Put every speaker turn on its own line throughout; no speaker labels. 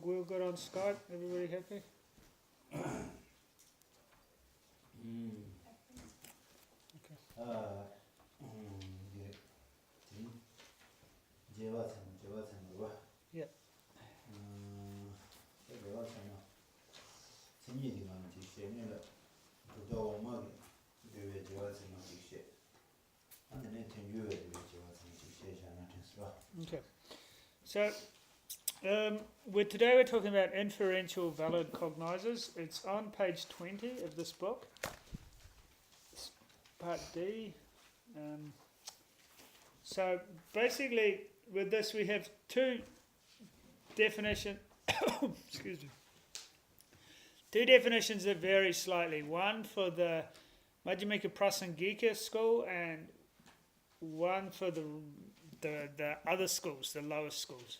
we'll get on Skype. Everybody happy? Yeah. Okay. So today we're talking about inferential valid cognizers. It's on page 20 of this book. It's part D. So basically, with this we have two definitions. Excuse me. Two definitions that vary slightly. One for the Majjhimika Prasangika school, and one for the other schools, the lower schools.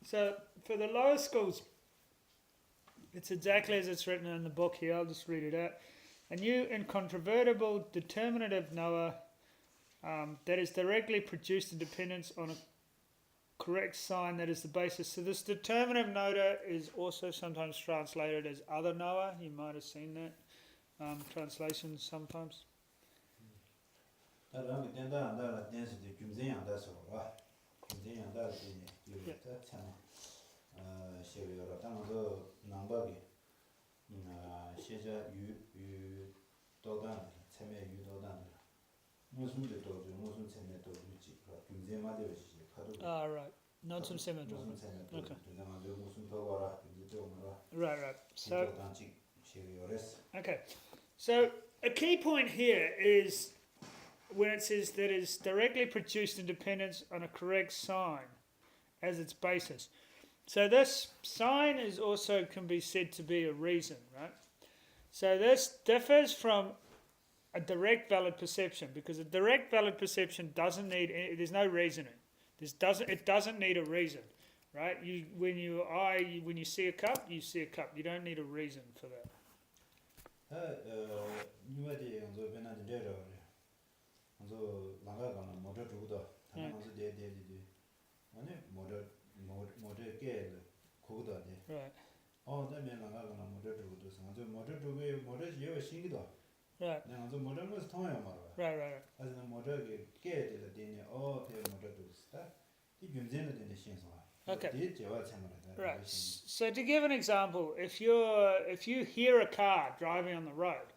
So for the lower schools, it's exactly as it's written in the book here. I'll just read it out. A new incontrovertible determinative knower that is directly produced in dependence on a correct sign that is the basis. So this determinative knower is also sometimes translated as other knower. You might have seen that translations sometimes. Ah, right. Nonsum symmetry. Okay. Right. So, okay. So a key point here is when it says that is directly produced in dependence on a correct sign as its basis. So this sign is also can be said to be a reason, right? So this differs from a direct valid perception, because a direct valid perception doesn't need there's no reasoning. It doesn't need a reason, right? When you see a cup, you see a cup. You don't need a reason for that. Right. Right. Okay. Right. So to give an example, if you hear a car driving on the road,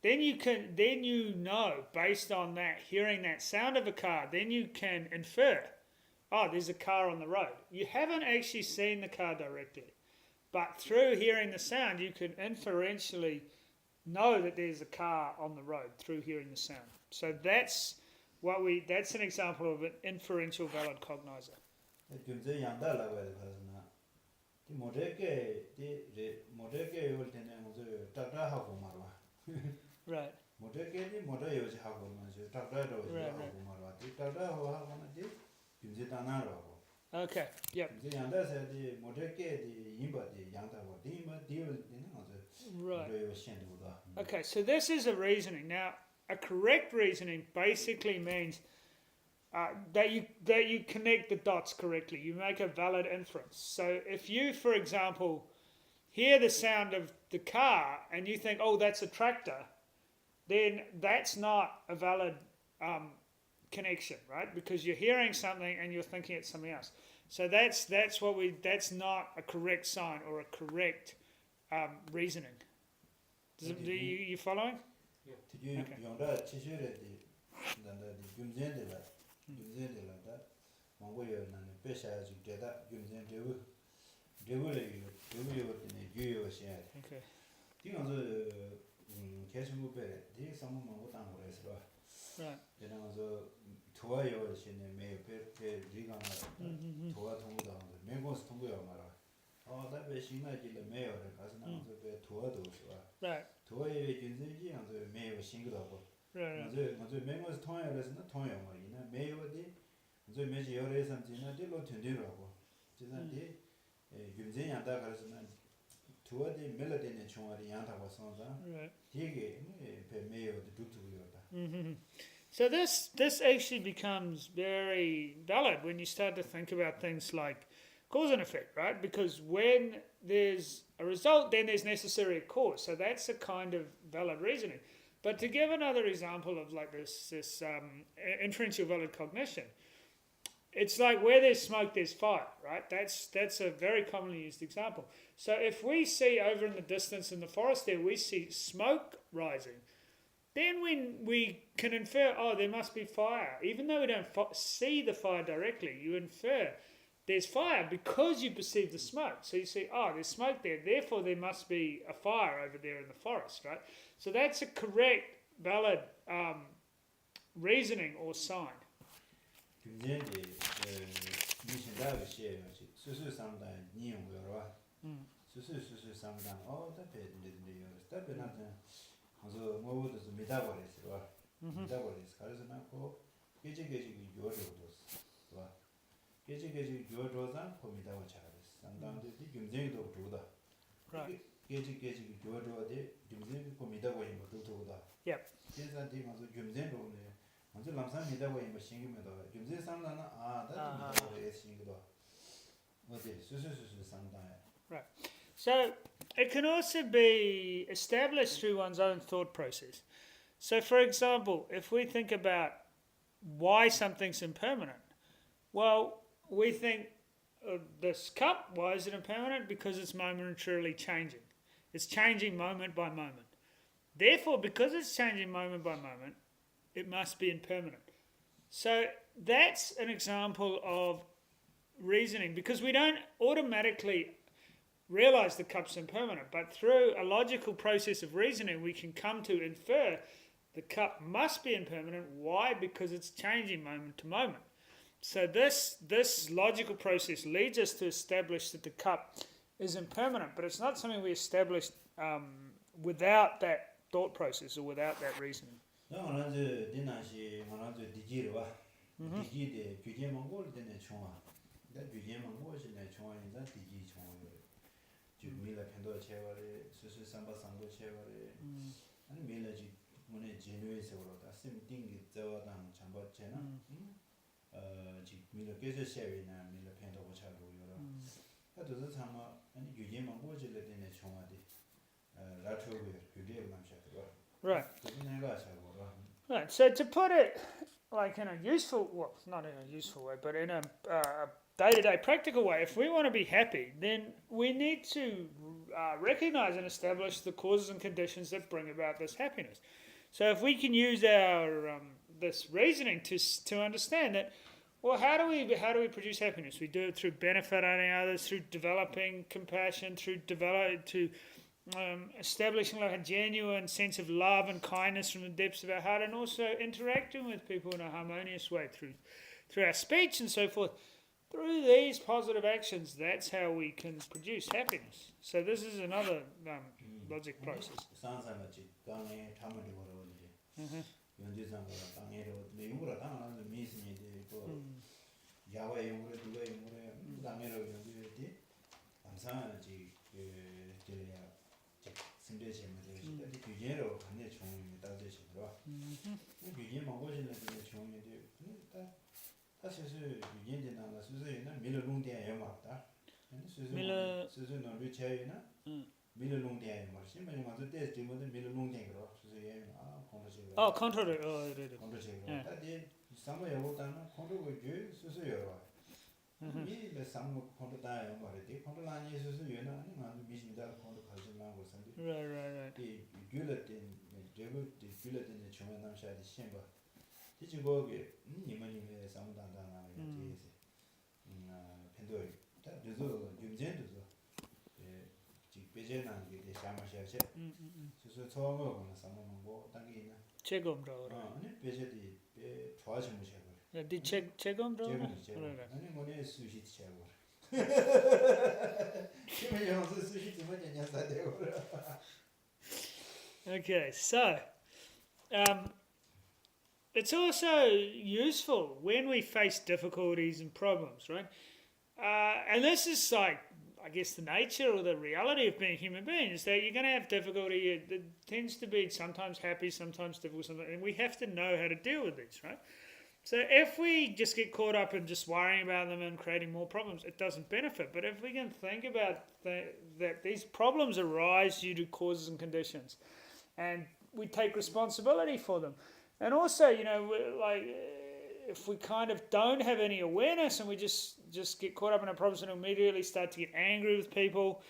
then you know based on that, hearing that sound of a car, then you can infer, oh, there's a car on the road. You haven't actually seen the car directly, but through hearing the sound, you can inferentially know that there's a car on the road through hearing the sound. So that's an example of an inferential valid cognizer. Right. Okay. Yep. Right. Okay, so this is a reasoning. Now, a correct reasoning basically means that you connect the dots correctly. You make a valid inference. So if you, for example, hear the sound of the car and you think, oh, that's a tractor, then that's not a valid connection, right? Because you're hearing something and you're thinking it's something else. So that's not a correct sign or a correct reasoning. You following?
Yeah. Okay.
Right.
균제 양다 그래서는 두어디 멜로디는 총알이 양다고 sonza. 되게 매요도 두두요다.
So this actually becomes very valid when you start to think about things like cause and effect, right? Because when there's a result, then there's necessarily a cause. So that's a kind of valid reasoning. But to give another example of like this inferential valid cognition, it's like where there's smoke, there's fire, right? That's a very commonly used example. So if we see over in the distance in the forest there, we see smoke rising, then when we can infer, oh, there must be fire. Even though we don't see the fire directly, you infer there's fire because you perceive the smoke. So you see, oh, there's smoke there, therefore there must be a fire over there in the forest, right? So that's a correct, valid reasoning or sign.
그래서 뭐부터 미다버리스와 미다버리스 그래서 나고 계지계지 요도도 와 계지계지 요도자 고미다고 차라스 상당히 김쟁이도 도다 계지계지 요도데 김쟁이 고미다고 인 것도 도다 그래서 뒤에서 김쟁도네 먼저 남산 미다고 인 신기면도 김쟁 상당은 다 미다고 신기도 어디 수수수수 상당해
So it can also be established through one's own thought process. So for example, if we think about why something's impermanent, well, we think this cup, why is it impermanent? Because it's momentarily changing. It's changing moment by moment. Therefore, because it's changing moment by moment, it must be impermanent. So that's an example of reasoning, because we don't automatically realize the cup's impermanent, but through a logical process of reasoning we can come to infer the cup must be impermanent. Why? Because it's changing moment to moment. So this logical process leads us to establish that the cup is impermanent, but it's not something we established without that thought process or without that reasoning.
밀라 편도 체월에 수수 삼바 상도 체월에 아니 밀라지 문에 제뉴에서로 다 심띵기 저와당 잠버체나 지 밀라 계속 쉐위나 밀라 편도 고차로 요라 그래도 참아 아니 유제만 고질래 되네 총아디 라트로에 유제 남샤도
Right.
Right.
So to put it like in a useful, well, not in a useful way, but in a day-to-day practical way, if we want to be happy, then we need to recognize and establish the causes and conditions that bring about this happiness. So if we can use our this reasoning to understand that, well, how do we produce happiness? We do it through benefiting others, through developing compassion, through establishing like a genuine sense of love and kindness from the depths of our heart, and also interacting with people in a harmonious way through our speech and so forth. Through these positive actions, that's how we can produce happiness. So this is another logic process.
사실 유인된 나라 수수에는 밀롱디에 영화다. 수수는 루체이나 밀롱디에 영화. 신문에 가서 때 지금은 밀롱디에로 수수에 컨트롤.
컨트롤.
컨트롤. 다들 상모 영어다는 컨트롤을 주 수수요. 이 상모 컨트롤다 영화를 컨트롤 아니 수수에는 아니 미신다 컨트롤 가지만 것인데.
Right.
이 귤레틴 귤레틴의 중요한 남샤의 신바. 지금거기 니만님의 상담단나 이제 편도 그래서 김전도서 지 배제난 게 샤마샤체 그래서 처음으로 상담한 거 당기나
체검로
아니 배제디 배 좋아지는 거죠.
디 체검로
아니 뭐네 수시 체고 김에 영수 수시 좀 하냐 사대고.
Okay, so it's also useful when we face difficulties and problems, right? And this is like, I guess, the nature or the reality of being human beings, that you're going to have difficulty. It tends to be sometimes happy, sometimes difficult, and we have to know how to deal with these, right? So if we just get caught up in just worrying about them and creating more problems, it doesn't benefit. But if we can think about that these problems arise due to causes and conditions, and we take responsibility for them, and also, if we kind of don't have any awareness and we just get caught up in our problems and immediately start to get angry with people,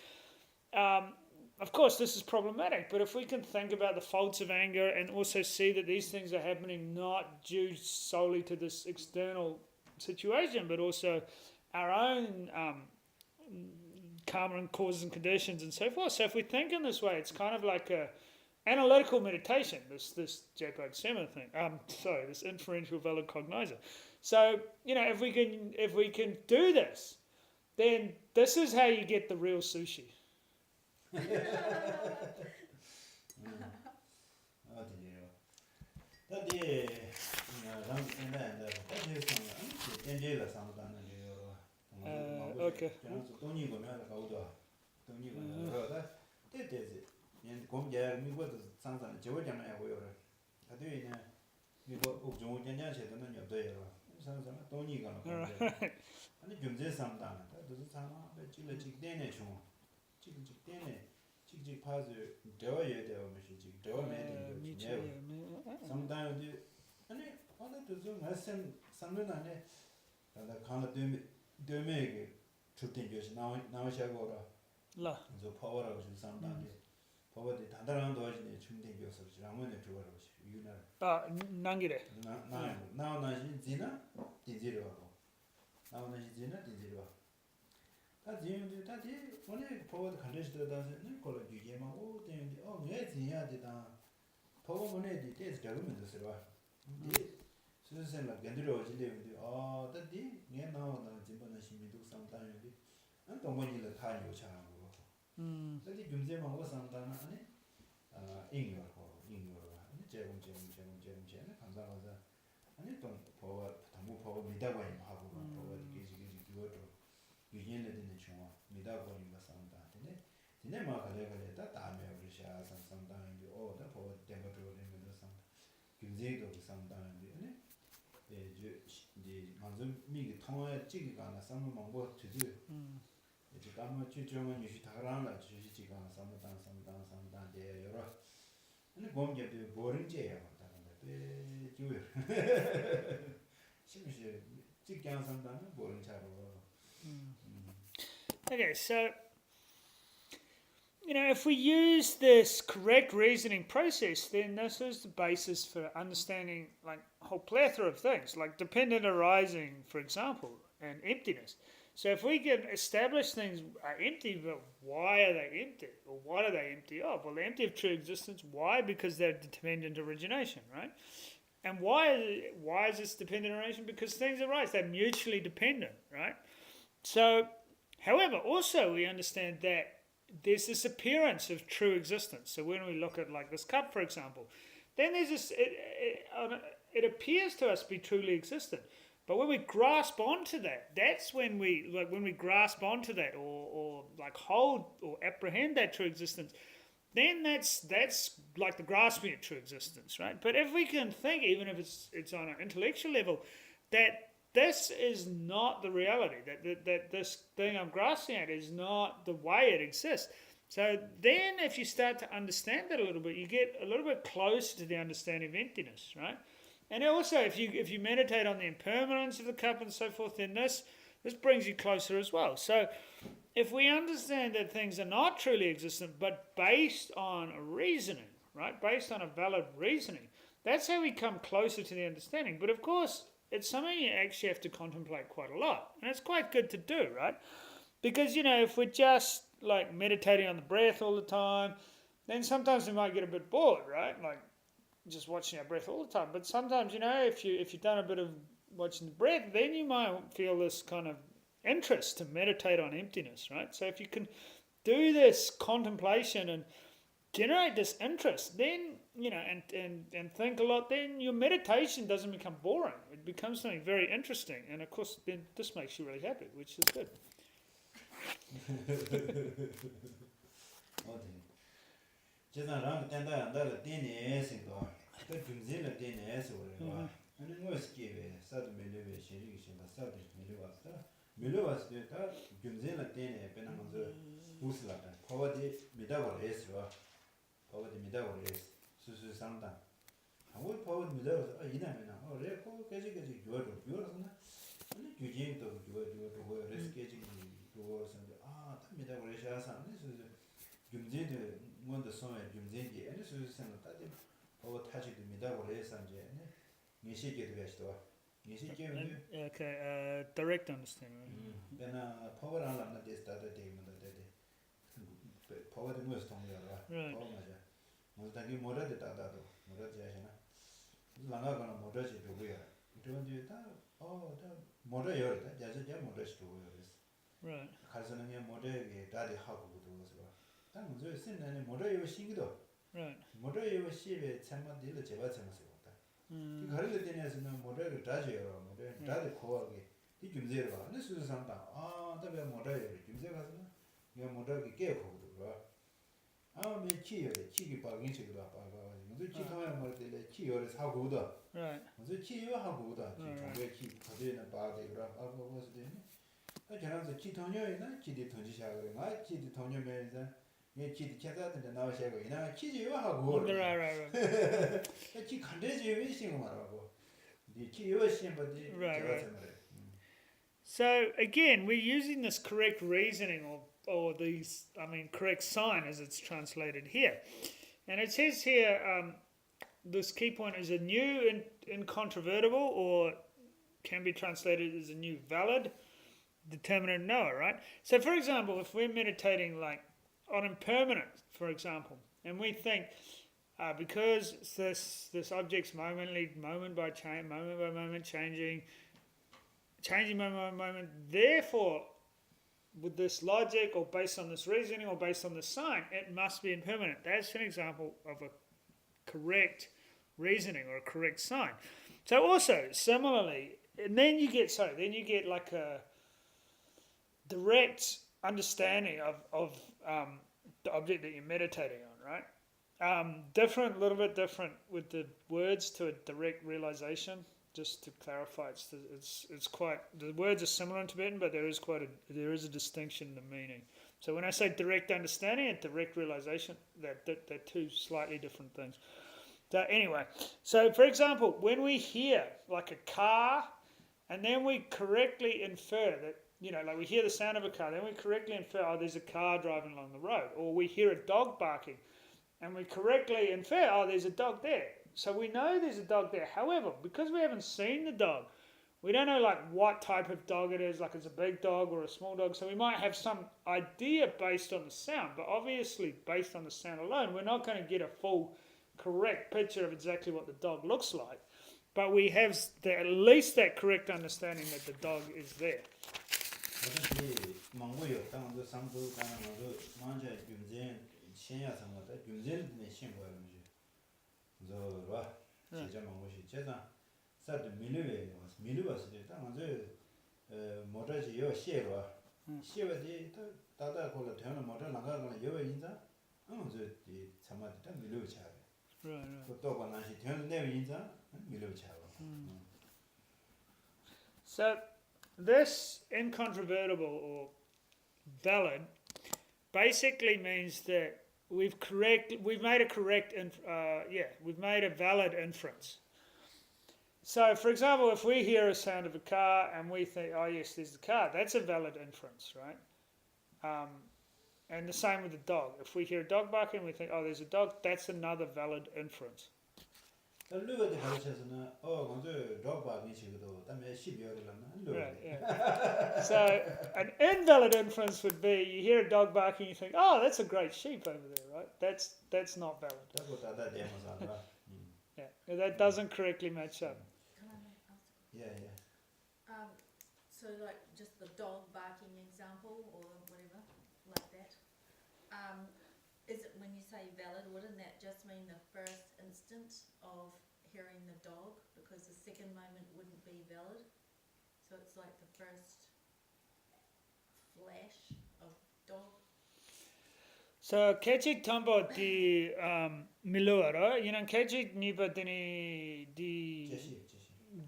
of course this is problematic. But if we can think about the faults of anger and also see that these things are happening not due solely to this external situation, but also our own karma and causes and conditions and so forth. So if we think in this way, it's kind of like a analytical meditation, this Jepang Sema thing. This inferential valid cognizer. So, if we can do this, then this is how you get the real sushi. Okay.
공개 미국도 상상 제월잖아 하고요. 다들 미국 옥종 전야체도는 여도요. 상상 돈이 가는 건데. 아니 경제 상담. 그래서 상황 배치를 직대내 중. 직대내 직직 파즈 대화에 대해 뭐지? 대화에 대해 상담이 아니 어느도 좀 말씀 상담 안에 나 강의 되메게 출퇴 교시 나와셔고라. 라. 저 파워라고 좀 상담이 버버디 단단한 도와주네 충된 교수를 라면에 들어가고 싶어 유나
난기래
나나나신 지나 디지로 하고 나나신 지나 디지로 다 지은데 다디 오늘 버버디 간데스도 다는 걸 주제마고 되는데 왜 지야 되다 버버문에 디테스 잡으면 되더라 이 수선생라 견디로 지내는데 다디 내 나오나 진번은 심리도 상담인데 안 동원이를 다 요청하고 그래서 금제망고 상담은 아니 인요하고 아니 제공 감사하자 아니 또 당부 법을 믿다고 하고 법을 계속 기워도 유인을 되는 중앙 믿다고 하는 거 상담인데 진짜 막 그래 다음에 우리 샤상 상담인데 다 법을 대모로 되는 상담 금제도 상담인데 아니 이제 먼저 미기 통화에 찍기가 하나 상담 방법 주지 이제 아마 최종은 유시 다라나 주시지가 상담대 여러 근데 공개도 보른제야 다른데 주요 심시 직장 상담은 보른차로
Okay, so if we use this correct reasoning process, then this is the basis for understanding like a whole plethora of things, like dependent arising, for example, and emptiness. So if we can establish things are empty, but why are they empty? Or what are they empty of? Well, they're empty of true existence. Why? Because they're dependent origination, right? And why is this dependent origination? Because things arise. They're mutually dependent, right? So, however, also we understand that there's this appearance of true existence. So when we look at like this cup, for example, then there's this, it appears to us to be truly existent. But when we grasp onto that, that's when we grasp onto that or like hold or apprehend that true existence, then that's like the grasping at true existence, right? But if we can think, even if it's on an intellectual level, that this is not the reality, that this thing I'm grasping at is not the way it exists. So then if you start to understand that a little bit, you get a little bit closer to the understanding of emptiness, right? And also, if you meditate on the impermanence of the cup and so forth, then this brings you closer as well. So if we understand that things are not truly existent, but based on a reasoning, right? Based on a valid reasoning, that's how we come closer to the understanding. But of course, it's something you actually have to contemplate quite a lot. And it's quite good to do, right? Because, if we're just like meditating on the breath all the time, then sometimes we might get a bit bored, right? Like, just watching our breath all the time. But sometimes, if you've done a bit of watching the breath, then you might feel this kind of interest to meditate on emptiness, right? So if you can do this contemplation and generate this interest, then, and think a lot, then your meditation doesn't become boring. It becomes something very interesting. And of course, then this makes you really happy, which is good.
어디 제가 된다 안다가 되네서도 그 중진을 되네서 그래요. 아니 뭐 스키에 사도 밀려에 시리기 신다 사도 밀려왔다. 밀려왔을 때 중진을 되네 배나면서 부스라다. 파워디 미다버레스와 파워디 미다버레스 수수 상담. 아무 파워디 미다버레스 이나면은 레코 계속해서 요러서나 아니 규진도 요거 레스케지 요거서 다 미다버레스야서 그래서 중진도 먼저 소에 중진이 아니 수수생은 따지 파워 타지도 미다버레스 이제 니시게도 가시도 니시게는
Okay, direct understanding.
배나 파워를 하려면 데스다데 되면 되대. 파워도 무슨 통이야. 파워 맞아. 뭐다기 뭐라도 다다도 뭐라도 하시나. 랑아가는 뭐라지 누구야. 이런데 다 뭐라요. 자자자 뭐라지 누구야.
Right.
가서는 게 뭐라게 다리 하고 그러서 봐. 딱 먼저 쓰는 뭐라요 신기도.
Right.
뭐라요 시에 참만들 제가 참았어. 그 가르쳐 때에서는 뭐라를 다져요. 뭐래 다들 고하게 이 김제를 봐. 근데 수수상다. 다음에 뭐라요. 김제 가서는 내가 뭐라게 깨고도 봐. 매치요. 치기 박인식도 봐. 먼저 치통에 뭐 때에 치요를 사고도.
Right.
먼저 치요 하고도. 정말 치 가지는 바데 그라 하고 무슨 되네. 저랑서 치통녀이나 치디 던지샤 그래. 치디 통녀면서 얘 치디 찾아는데 나와셔고 이나 치지요 하고.
Right.
치 간대지 왜 신고 말하고. 네 치요 신버지.
Right. So again, we're using this correct reasoning or these, correct sign as it's translated here. And it says here, this key point is a new and incontrovertible, or can be translated as a new valid determinant knower, right? So for example, if we're meditating like on impermanence, for example, and we think, because this object's moment by moment changing moment by moment, therefore, with this logic or based on this reasoning or based on this sign, it must be impermanent. That's an example of a correct reasoning or a correct sign. So also, similarly, and then you get like a direct understanding of the object that you're meditating on, right? A little bit different with the words to a direct realization. Just to clarify, it's quite, the words are similar in Tibetan, but there is a distinction in the meaning. So when I say direct understanding and direct realization, they're two slightly different things. So anyway, so for example, when we hear like a car, and then we correctly infer that, like we hear the sound of a car, then we correctly infer, there's a car driving along the road. Or we hear a dog barking, and we correctly infer, there's a dog there. So we know there's a dog there. However, because we haven't seen the dog, we don't know like what type of dog it is, like it's a big dog or a small dog. So we might have some idea based on the sound, but obviously based on the sound alone, we're not going to get a full correct picture of exactly what the dog looks like. But we have at least that correct understanding that the dog is there.
저와 제자만 것이 제가 사도 밀려왔을 때 당연히 모터지 요 시에와 시에지 다다 걸어 되는 모터 나가는 요 인자 저이 참아도 밀려차. 또 관한시 되는 내 인자 밀려차.
So this incontrovertible or valid basically means that we've made a valid inference. So, for example, if we hear a sound of a car and we think, oh yes, there's the car, that's a valid inference, right? And the same with the dog. If we hear a dog barking and we think, oh, there's a dog, that's another valid inference.
Right,
yeah. So an invalid inference would be you hear a dog barking, you think, oh, that's a great sheep over there, right? That's not valid. Yeah, that doesn't correctly match up.
Can I ask?
Yeah.
So like just the dog barking example or whatever, like that. Is it when you say valid, wouldn't that just mean the first instant of hearing the dog, because the second moment wouldn't be valid? So it's like the first flash dog.
So kechik tambo di milora, kechik nipa dini di
제시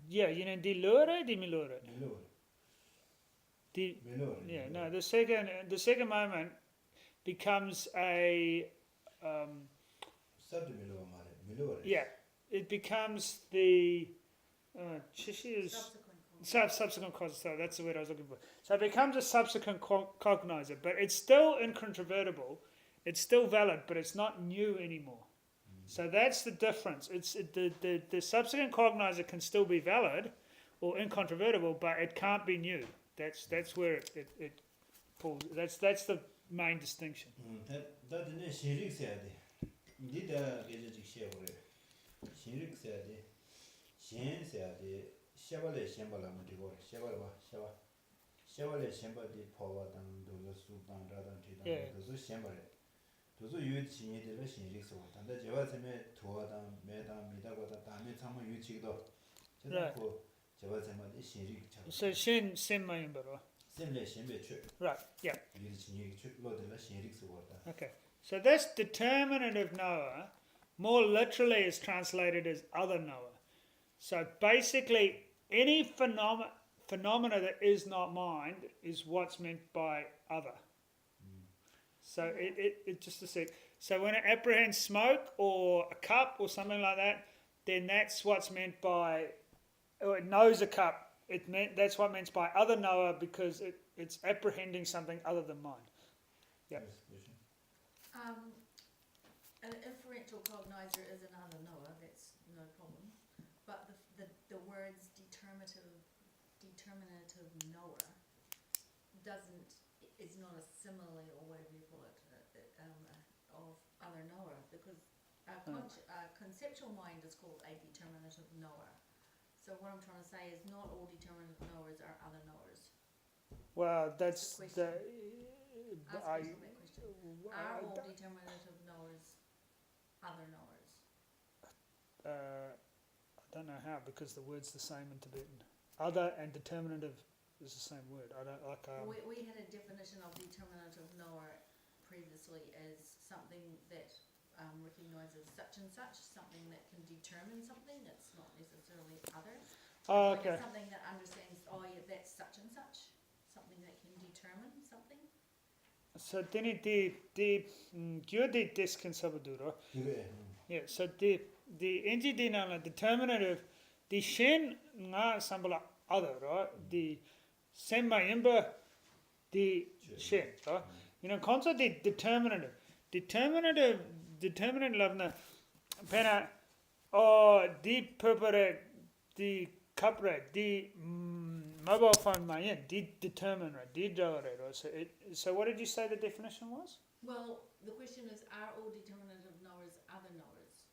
yeah, di lura di milora.
밀로
Di
밀로
yeah, no, the second moment becomes a
서드 밀로 말해 밀로
yeah, it becomes the chishi is
Subsequent cause.
subsequent cause. So that's the word I was looking for. So it becomes a subsequent cognizer, but it's still incontrovertible. It's still valid, but it's not new anymore. So that's the difference. It's the subsequent cognizer can still be valid or incontrovertible, but it can't be new. That's where it pulls. That's the main distinction.
다 근데 신rik 써야 돼. 니다 계절직 시야 그래. 신rik 써야 돼. 신 써야 돼. 샤발레 셴발라면 되고 샤발바 샤바. 샤발레 셴발디 포와당 도서 수당 라당 티당
Yeah.
도서 셴발레. 도서 유치니들 신rik 써. 단다 제와세메 도와당 매당 미다고다 다음에 참마 유치기도.
Right.
저거 제와세메 신rik 차.
So shin mayumbaro.
셈레 셴베 추.
Right. Yeah.
유치니 추 로들라 신rik 써다.
Okay. So this determinative knower more literally is translated as other knower. So basically, any phenomena that is not mind is what's meant by other. So it just a sec. So when it apprehends smoke or a cup or something like that, then that's what's meant by, or it knows a cup. That's what meant by other knower because it's apprehending something other than mind. Yeah.
An inferential cognizer is another knower, that's no problem. But the words determinative knower is not a simile or whatever you call it, of other knower, because a conceptual mind is called a determinative knower. So what I'm trying to say is not all determinative knowers are other knowers.
Well, that's
That's
the.
Ask
I,
yourself that question. Are all determinative knowers other knowers?
I don't know how because the word's the same in Tibetan. Other and determinative is the same word. I don't like.
We had a definition of determinative knower previously as something that recognises such and such, something that can determine something. It's not necessarily other.
Oh,
Like
okay.
it's something that understands. Oh, yeah, that's such and such. Something that can determine something.
So then the gyodi diskin sabaduro.
그래.
Yeah. So the entity na determinative. The shen nga sambala other right. The sembayimba the shen right. Concept the determinative. Determinative lavna pena the purpose the cupra the mobile phone mayan the determiner the right. So what did you say the definition was?
Well, the question is, are all determinative knowers other knowers?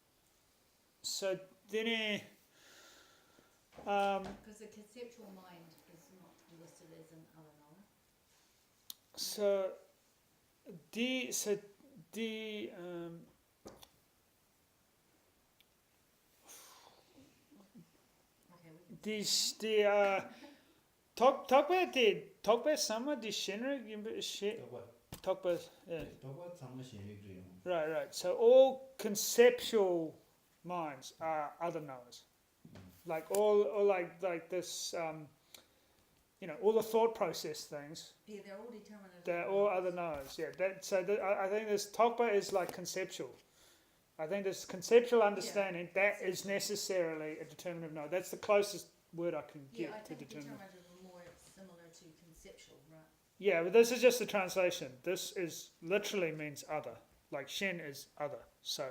So then
Because the conceptual mind is not listed as an other knower.
so the
Okay, we can.
talk about some of the shit talk about yeah.
도바 참마 신rik 그래요.
Right. So all conceptual minds are other knowers. Like all like this, all the thought process things.
Yeah, they're all determinative.
They're all other knowers. Yeah. I think this Tokpa is like conceptual. I think this conceptual understanding that is necessarily a determinative knower. That's the closest word I can
Yeah,
get
I
to
think
determinative.
determinative are more similar to conceptual, right?
Yeah, but this is just a translation. This is literally means other. Like Shen is other. So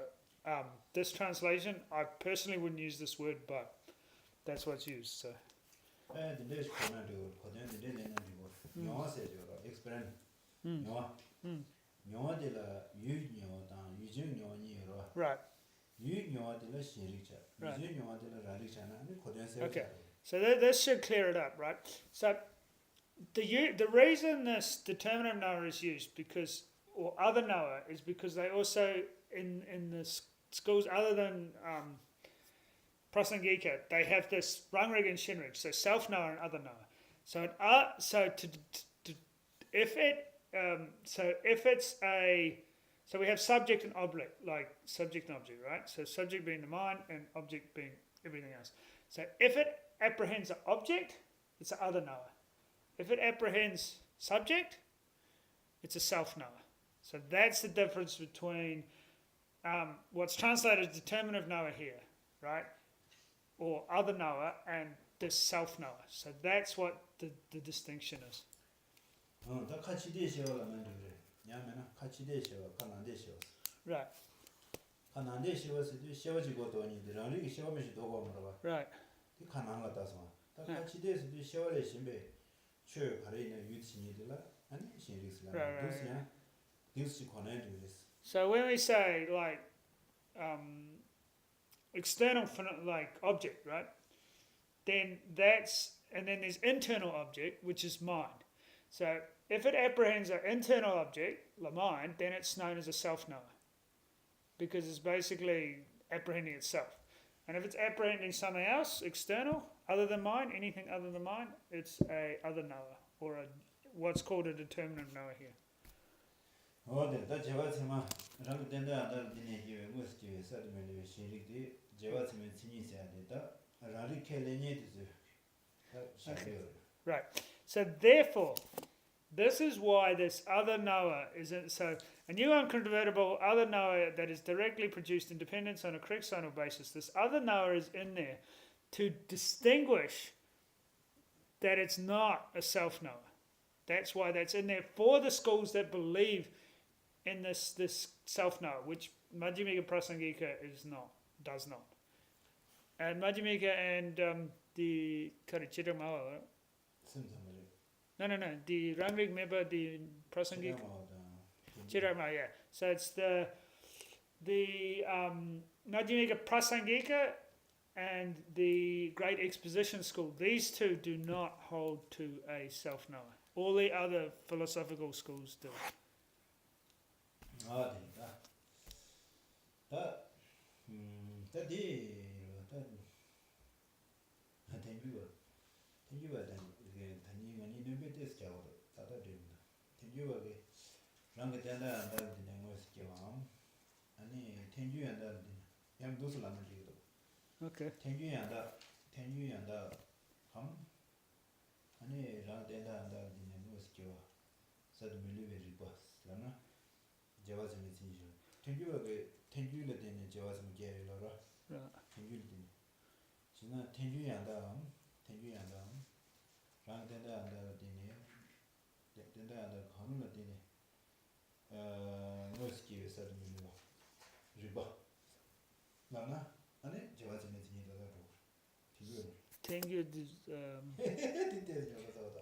this translation, I personally wouldn't use this word, but that's what's used. So
근데 코난도 코난도 내는지고 영어세죠. 익스프레스. 영어. 영어들라 유영어다 유정영어니로.
right.
유영어들라 신릭자.
Right.
유정영어들라 라릭자나 코난세.
Okay. So this should clear it up, right? So the reason this determinative knower is used or other knower is because they also in the schools other than Prasangika, they have this Rangrig and Shinrig, so self knower and other knower. So if it so if it's so we have subject and object, like subject and object, right? So subject being the mind and object being everything else. So if it apprehends an object, it's an other knower. If it apprehends subject, it's a self-knower. So that's the difference between what's translated as determinative knower here, right? Or other knower and this self-knower. So that's what the distinction is.
다 같이 대시하려면 그래. 냐면은 같이 대시하, 가난데 시어.
Right,
가난데 시어서도 시어지고도 아니더라. 이게 시어면서 도고 물어봐.
right.
이 가난 같아서. 다 같이 대서도 시어를 심배. 최 가리는 유치니들라. 아니 신리스라. 그래서 this connected.
So when we say like external like object, right? Then and then there's internal object, which is mind. So if it apprehends an internal object, the mind, then it's known as a self-knower, because it's basically apprehending itself. And if it's apprehending something else, external, other than mind, anything other than mind, it's a other knower, or what's called a determinative knower here.
다 제와스마 랑 된다 안다 디네 기회 무스 기회 사드면이 신리디 제와스면 진이셔야 된다. 라리 켈레니드
Right. So therefore, this is why this other knower isn't so. A new unconvertible other knower that is directly produced in dependence on a correct signal basis. This other knower is in there to distinguish that it's not a self-knower. That's why that's in there for the schools that believe in this self-knower, which Majjhimika Prasangika does not. And Majjhimika and the Chitamawa. No. The Rangrig member, the Prasangika. Chitamawa, yeah. So it's the Majjhimika Prasangika and the Great Exposition School. These two do not hold to a self-knower. All the other philosophical schools do. Okay.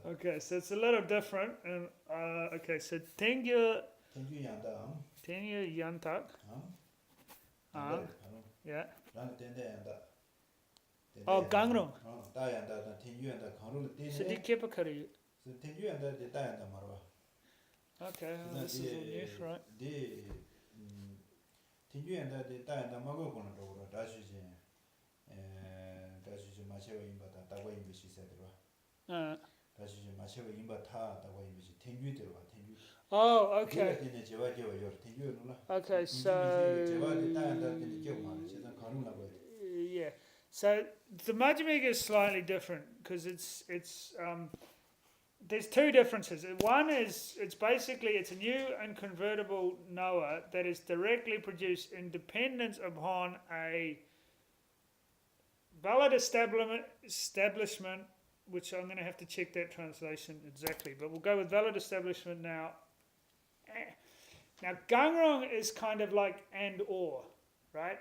Okay, so it's a little different. And okay, so Tengyu Yantak. Yeah. Oh, Gangrong. So the Kipakari. Okay, this is all new, right? Oh, okay. Okay, so yeah. So the Majjhimika is slightly different because it's there's two differences. One is it's a new and convertible knower that is directly produced in dependence upon a valid establishment, which I'm going to have to check that translation exactly, but we'll go with valid establishment now. Now, Gangrong is kind of like and or, right?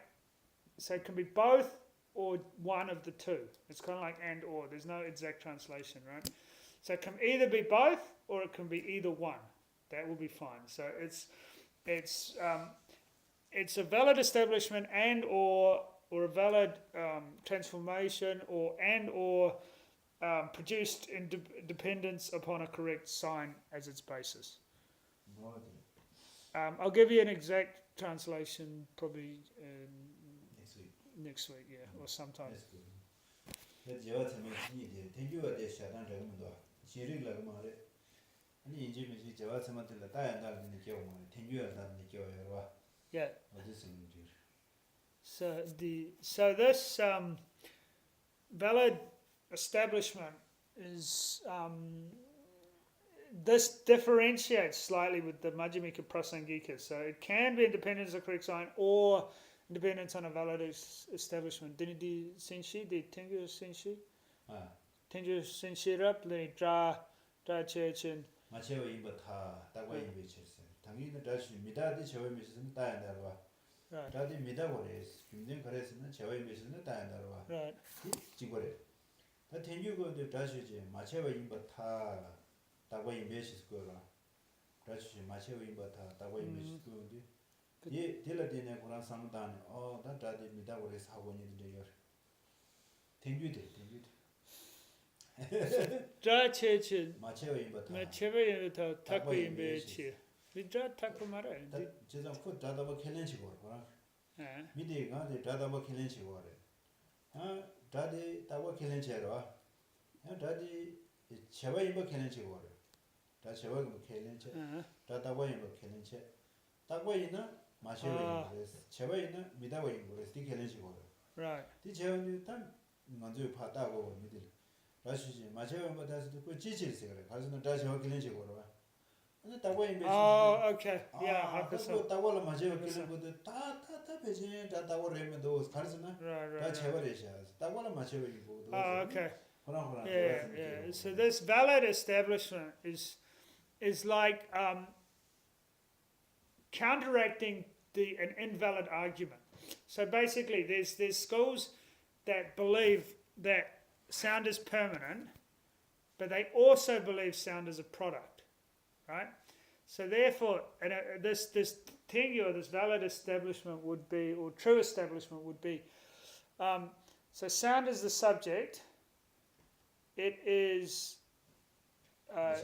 So it can be both or one of the two. It's kind of like and or. There's no exact translation, right? So it can either be both or it can be either one. That will be fine. So it's a valid establishment and or a valid transformation or produced in dependence upon a correct sign as its basis. I'll give you an exact translation probably next week, yeah, or sometime.
아니 인지미지 저와 세마들라 다양한 경우 텐규야다는 경우여와
Yeah.
어디서 문제.
So this valid establishment is this differentiates slightly with the Madhyamika Prasangika. So it can be independence of correct sign or independence on a valid establishment. Didn't the senshi, the tengu senshi?
아,
Tengu senshi up, the dra chechin.
마체와 임바타 따과 임베치스. 당연히 다시 미다디 저와 미스는 다양다와.
Right.
다디 미다고레스. 김된 거래스는 저와 미스는 다양다와.
Right.
지고래. 다 텐규고도 다시지 마체와 임바타 따과 임베치스 거라. 다시 마체와 임바타 따과 임베치스 거인데. 예, 딜라디네 고란 상담. 나 다디 미다고레스 하고 있는데요. 텐규데.
Dra chechin.
마체와 임바타.
Macheva takwa imbechi. We dra takwa mara.
제가 그 다다바 켈렌치고 그러나
Ah.
미디가 다다바 켈렌치고 그래. 다디 다바 켈렌치로. 다디 제가 이거 켈렌치고 그래. 다 제가 그 켈렌치. 다다바 이거 켈렌치. 다바 있나 마셔 그래서 제가 있나 미다바 이거 그래서 디 켈렌치고 그래.
Right.
디 제가 일단 먼저 봤다고 미디. 다시지 마셔 뭐 다시 그 지지를 그래. 가서는 다 제가 켈렌치고 그래.
Oh, okay. Yeah, 100%.
따고를 맞아요. 그래도 다다 배진 다 따고래면도 가르스나 다
Right.
제발이셔. 따고를 맞아요 이거.
Oh, okay.
그러나.
Yeah. So this valid establishment is like counteracting an invalid argument. So basically, there's schools that believe that sound is permanent, but they also believe sound is a product, right? So therefore, this tengu or this valid establishment would be, or true establishment would be, so sound is the subject. It is. So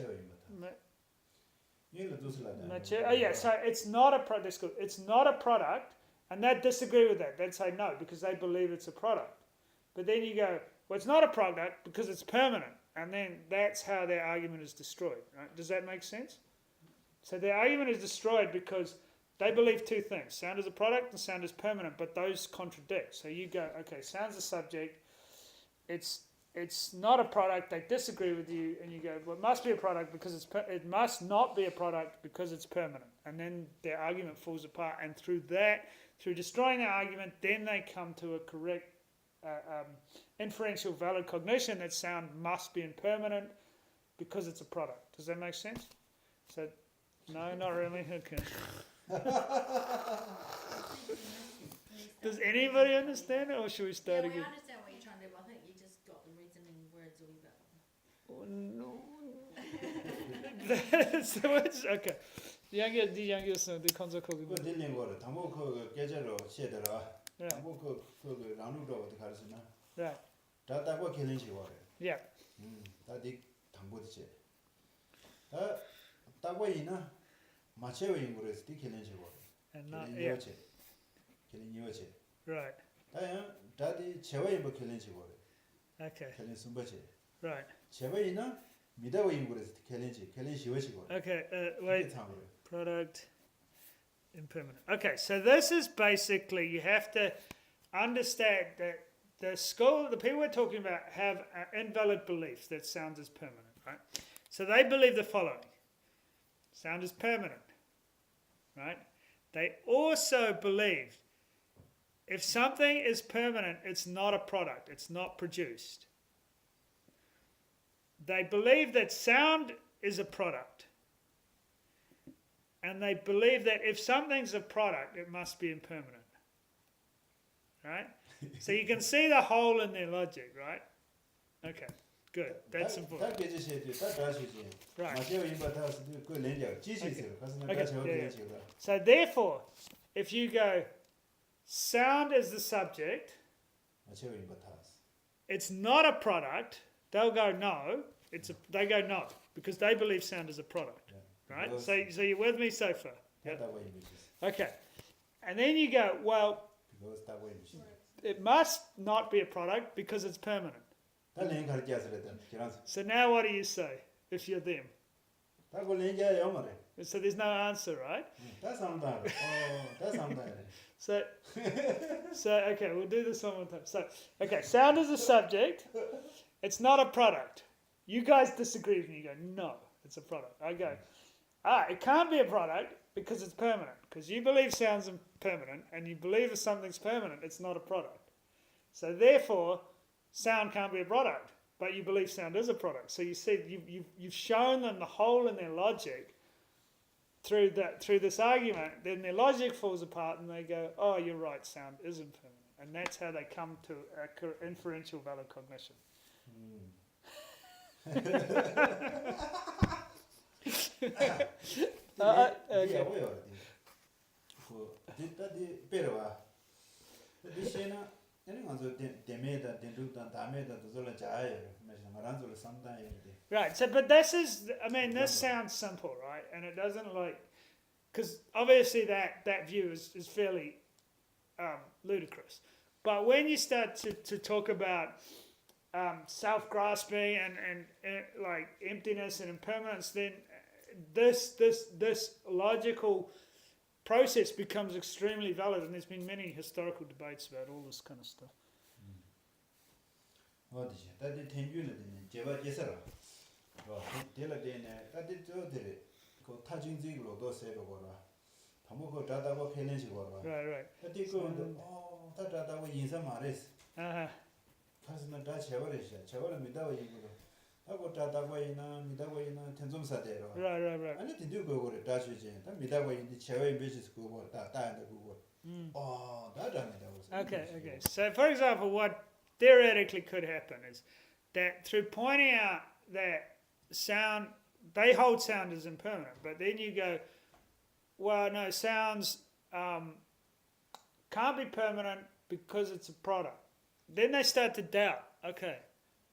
it's not a product. It's not a product, and they disagree with that. They'd say no because they believe it's a product. But then you go, well, it's not a product because it's permanent, and then that's how their argument is destroyed. Right? Does that make sense? So their argument is destroyed because they believe two things: sound is a product and sound is permanent. But those contradict. So you go, okay, sound's a subject. It's not a product. They disagree with you, and you go, well, it must be a product because it must not be a product because it's permanent. And then their argument falls apart. And through destroying their argument, then they come to a correct inferential valid cognition that sound must be impermanent because it's a product. Does that make sense? So, no, not really. Okay. Does anybody understand it, or should we start
Yeah, we
again?
understand what you're trying to do, but I think you just got the reasoning words a wee bit.
Oh, no. That's the words. Okay. The youngest, the concept called.
그 딜링 거를 당고 그 계절로 시에더라.
Yeah.
당고 그 라누도 어디 가르스나.
Right.
다 따고 켈렌치 거래.
Yeah.
다디 당고지지. 다 따고 이나 마체오 인구레스 디 켈렌치 거래.
And not, yeah.
켈렌이오체.
Right.
다야 다디 제와이 뭐 켈렌치 거래.
Okay.
켈렌 숨바체.
Right.
제와이나 미다오 인구레스 켈렌시 오치 거래.
Okay. Wait.
참으로.
Product impermanent. Okay. So this is basically, you have to understand that the people we're talking about have invalid beliefs that sound is permanent, right? So they believe the following: sound is permanent, right? They also believe if something is permanent, it's not a product, it's not produced. They believe that sound is a product. And they believe that if something's a product, it must be impermanent. Right? So you can see the hole in their logic, right? Okay, good. That's important.
다 계제시에 다 다시지.
Right.
마체오 인바타스 그 렌저 지지스. 가서는
Okay,
다 제와
yeah,
켈렌치 거래.
So therefore, if you go, sound is the subject,
마체오 인바타스.
it's not a product, they'll go no. They go no because they believe sound is a product. Right? So you're with me so far? Yep. Okay. And then you go, well, it must not be a product because it's permanent. So now what do you say if you're them?
다고 렌자 영어래.
So there's no answer, right?
다 상다. 다 상다.
So, okay, we'll do this one more time. So, okay, sound is a subject. It's not a product. You guys disagree with me. You go, no, it's a product. I go, it can't be a product because it's permanent. Because you believe sound's permanent, and you believe if something's permanent, it's not a product. So therefore, sound can't be a product, but you believe sound is a product. So you see, you've shown them the hole in their logic through this argument. Then their logic falls apart, and they go, "Oh, you're right, sound is impermanent," and that's how they come to inferential valid cognition. Okay. Right, so but this sounds simple, right? And it doesn't because obviously that view is fairly ludicrous. But when you start to talk about self-grasping and like emptiness and impermanence, then this logical process becomes extremely valid, and there's been many historical debates about all this kind of stuff. Right. Right. Okay. So, for example, what theoretically could happen is that through pointing out that sound, they hold sound as impermanent, but then you go, well, no, sounds can't be permanent because it's a product. Then they start to doubt, okay,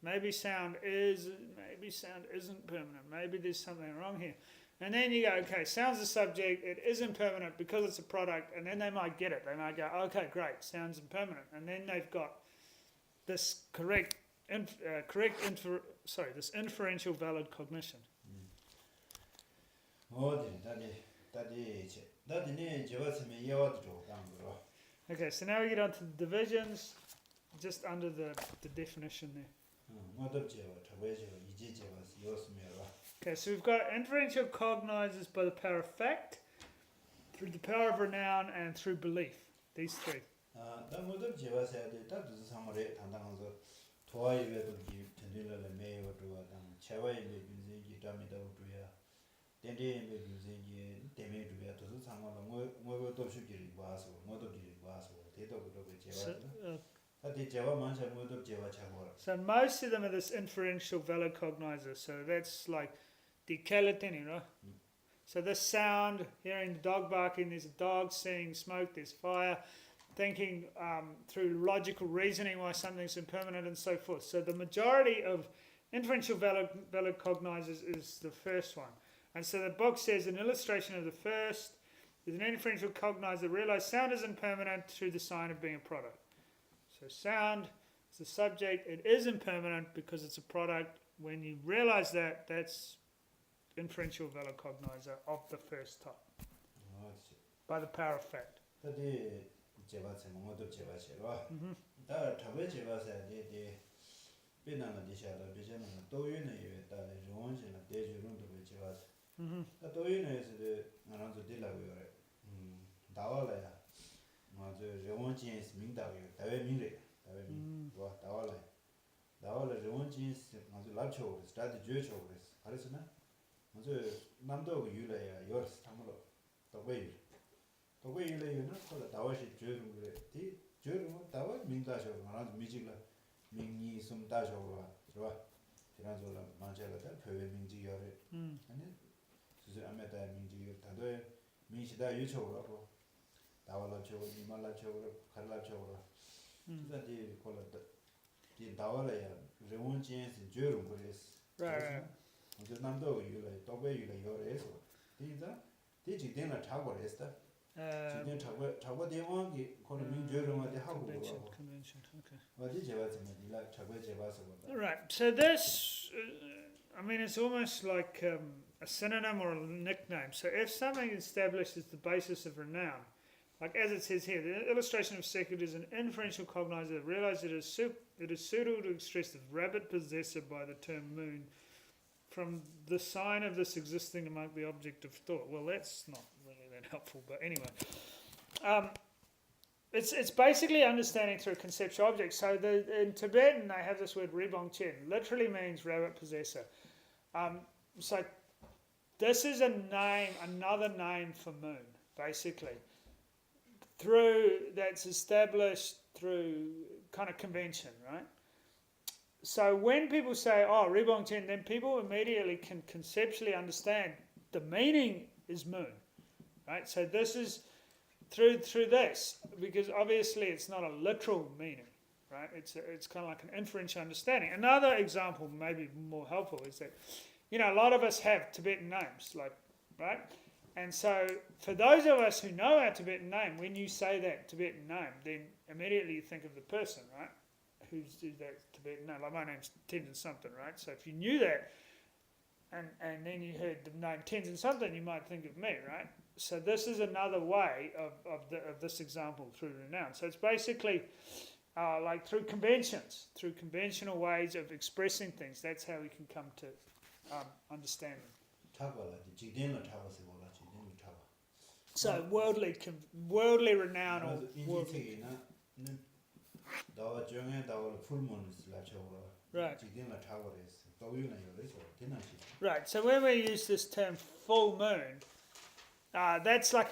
maybe sound isn't permanent. Maybe there's something wrong here. And then you go, okay, sound's a subject, it is impermanent because it's a product, and then they might get it. They might go, okay, great, sound's impermanent. And then they've got this this inferential valid cognition. Okay, so now we get on to the divisions, just under the definition there. Okay, so we've got inferential cognizers by the power of fact, through the power of renown, and through belief. These three. So most of them are this inferential valid cognizer. So that's like decalitini, right? So this sound, hearing the dog barking, there's a dog, seeing smoke, there's fire, thinking through logical reasoning why something's impermanent and so forth. So the majority of inferential valid cognizers is the first one. And so the book says an illustration of the first is an inferential cognizer realize sound is impermanent through the sign of being a product. So sound is the subject, it is impermanent because it's a product. When you realize that, that's inferential valid cognizer of the first type. By the power of fact. Right. Convention. Okay. Right. So this I mean, it's almost like a synonym or a nickname. So if something established is the basis of renown, like as it says here, the illustration of Sekut is an inferential cognizer that realizes it is suitable to express the rabbit possessor by the term moon from the sign of this existing among the object of thought. Well, that's not really that helpful, but anyway. It's basically understanding through conceptual objects. So in Tibetan, they have this word Rebong Chen, literally means rabbit possessor. So this is a name, another name for moon, basically. That's established through kind of convention, right? So when people say, oh, Rebong Chen, then people immediately can conceptually understand the meaning is moon, right? So this is through this, because obviously it's not a literal meaning, right? It's kind of like an inferential understanding. Another example, maybe more helpful, is that, a lot of us have Tibetan names, right? And so for those of us who know our Tibetan name, when you say that Tibetan name, then immediately you think of the person, right? Who's that Tibetan name? Like my name's Tenzin something, right? So if you knew that, and then you heard the name Tenzin something, you might think of me, right? So this is another way of this example through renown. So it's basically like through conventions, through conventional ways of expressing things. That's how we can come to understand them. So worldly renown or worldly. Right. Right. So when we use this term full moon, that's like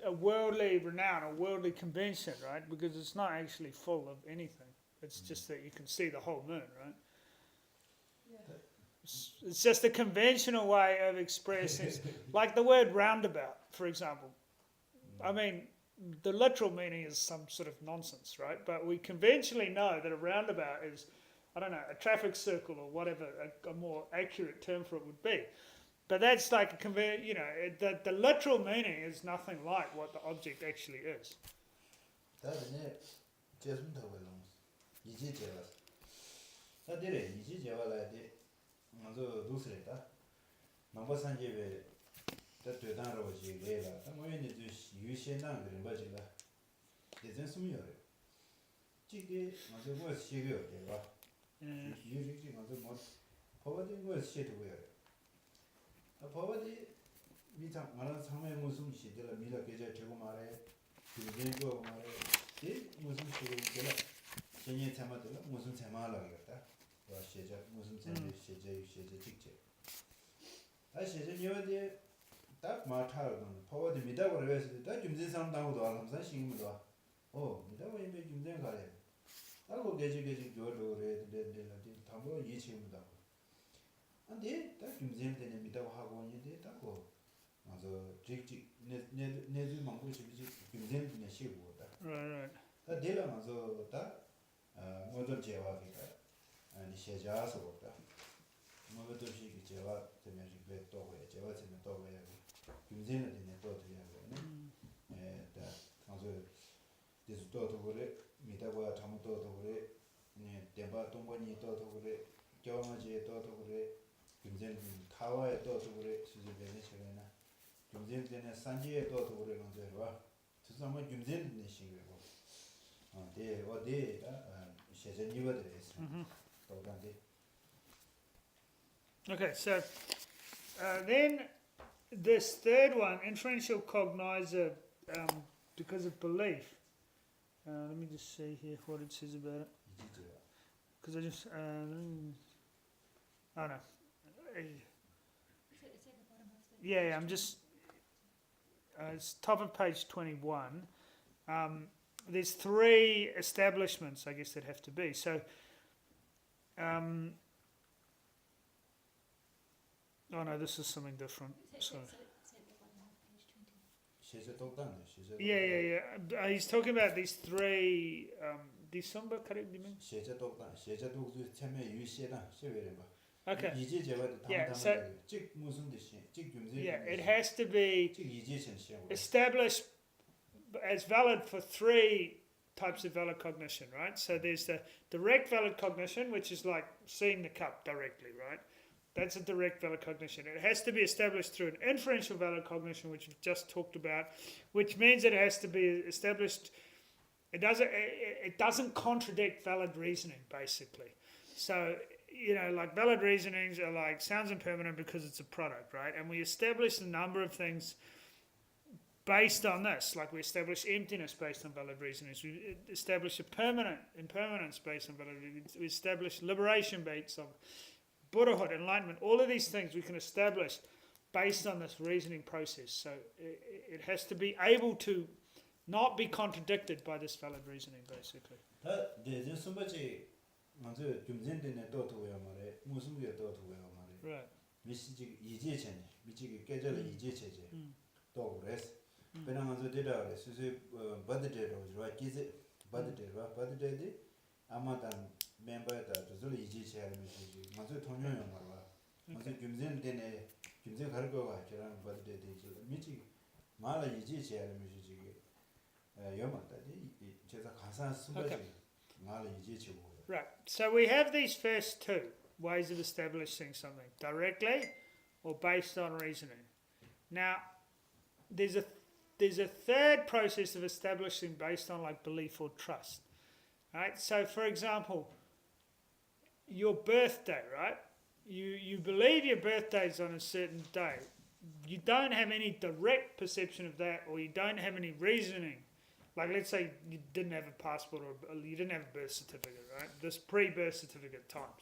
a worldly renown, a worldly convention, right? Because it's not actually full of anything. It's just that you can see the whole moon, right?
Yeah.
It's just a conventional way of expressing, like the word roundabout, for example. I mean, the literal meaning is some sort of nonsense, right? But we conventionally know that a roundabout is, I don't know, a traffic circle or whatever a more accurate term for it would be. But that's like the literal meaning is nothing like what the object actually is.
버버디 미장 말한 상매 무슨 시대라 미라 계좌 제고 말해 빌딩고 말해 이 무슨 시대라 전에 테마들 무슨 테마라 그랬다 와 시제 무슨 테마 시제 직제 아 시제 녀디 딱 마타는 버버디 미다고 그래서 딱 김진 사람 당고도 알면서 신경도 어 미다고 이제 김진 가래 알고 계지 교도 그래 데데데 담보 이치입니다 안데 딱 김진한테는 믿다고 하고 있는데 딱고 맞아 직직 내주 망고 싶지 김진한테 시고다
Right.
다 데라 맞아 딱 모두 제와기가 아니 시자서 보다 모두 시기 제와 되면 이게 또 왜 제와 되면 또 왜 김진한테 또 드려야 에다 맞아 계속 또 그래 믿다고야 잘못도 그래 네 대바 동반이 또 그래 경험하지 또 그래 김전 타와에 또 그래 수집에서 저래나 김전전에 산지에 또 그래 건져와 주sam은 김전네 시기고 네 어디다 세전이거든요. 또 간데
Okay, so then this third one, inferential cognizer, because of belief. Let me just see here what it says about it. Because I just, oh no. Yeah, I'm just, it's top of page 21. There's three establishments, I guess, that have to be. So, oh no, this is something different. Sorry. Yeah. He's talking about these three. December, correct? Do you mean? Okay. Yeah. So. Yeah, it has to be established as valid for three types of valid cognition, right? So there's the direct valid cognition, which is like seeing the cup directly, right? That's a direct valid cognition. It has to be established through an inferential valid cognition, which we've just talked about, which means it has to be established. It doesn't contradict valid reasoning, basically. So, like valid reasonings are like sounds impermanent because it's a product, right? And we establish a number of things based on this. Like we establish emptiness based on valid reasonings. We establish impermanence based on valid reasonings. We establish liberation based on Buddhahood, enlightenment. All of these things we can establish based on this reasoning process. So it has to be able to not be contradicted by this valid reasoning, basically.
다 대전 숨바지 먼저 좀전에 또도요 말에 무슨 게 또도요 말에.
Right.
미시지 이제체네. 미치기 깨져라 이제체제. 또 그래서.
Mm.
배낭 먼저 되다래. 수수 버드데로 좋아 기제 버드데디 아마단 멤버다 저를 이제체 하는 미시지. 먼저 통용요 말와. 먼저 좀전에 좀전 가르고가 저랑 버드데디 미치 말아 이제체 하는 미시지.
Right. So we have these first two ways of establishing something, directly or based on reasoning. Now, there's a third process of establishing based on like belief or trust. Right? So for example, your birthday, right? You believe your birthday is on a certain day. You don't have any direct perception of that, or you don't have any reasoning. Like, let's say you didn't have a passport or you didn't have a birth certificate, right? This pre-birth certificate times.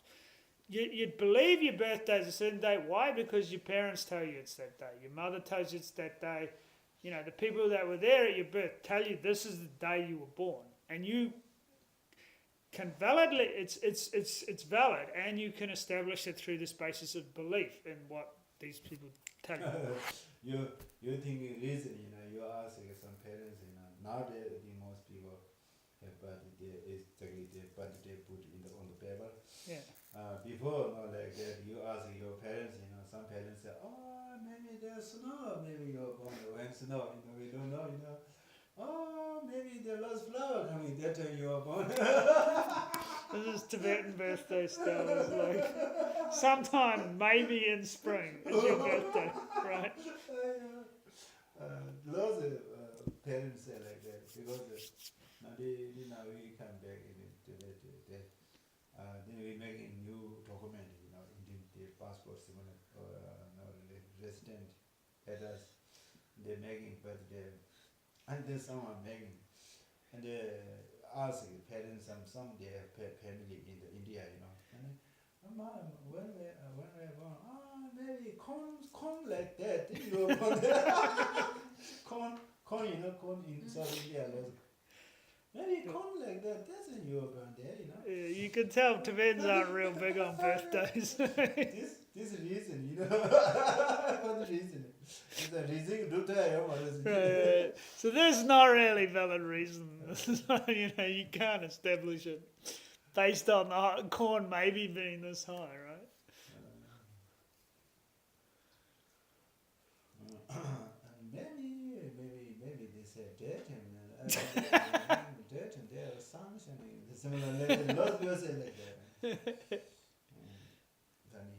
You'd believe your birthday is a certain day. Why? Because your parents tell you it's that day. Your mother tells you it's that day. The people that were there at your birth tell you this is the day you were born. And you can validly, it's valid, and you can establish it through this basis of belief in what these people tell you.
You think reason, you ask some parents, now the most people have birthday is exactly the birthday put on the paper.
Yeah.
Before, like that, you ask your parents, some parents say, oh, maybe there's snow, maybe you're born when snow, we don't know, Oh, maybe there was flower coming that time you were born.
This is Tibetan birthday style. It's like sometime, maybe in spring, is your birthday, right?
Lots of parents say like that because now we come back in Tibet. Then we make a new document, in the passport, similar resident address. They're making birthday, and then someone making, and they ask parents some they have family in the India, and mom, when we born, maybe corn like that, you were born there. corn, corn in South India. Maybe corn like that, that's in your born there,
Yeah, you can tell Tibetans aren't real big on birthdays.
This reason, what reason? The reason do that,
Right. So there's not really valid reason. You can't establish it based on the corn maybe being this high, right?
Maybe they said that and there are sons and similar. Lots of people say like that. Funny.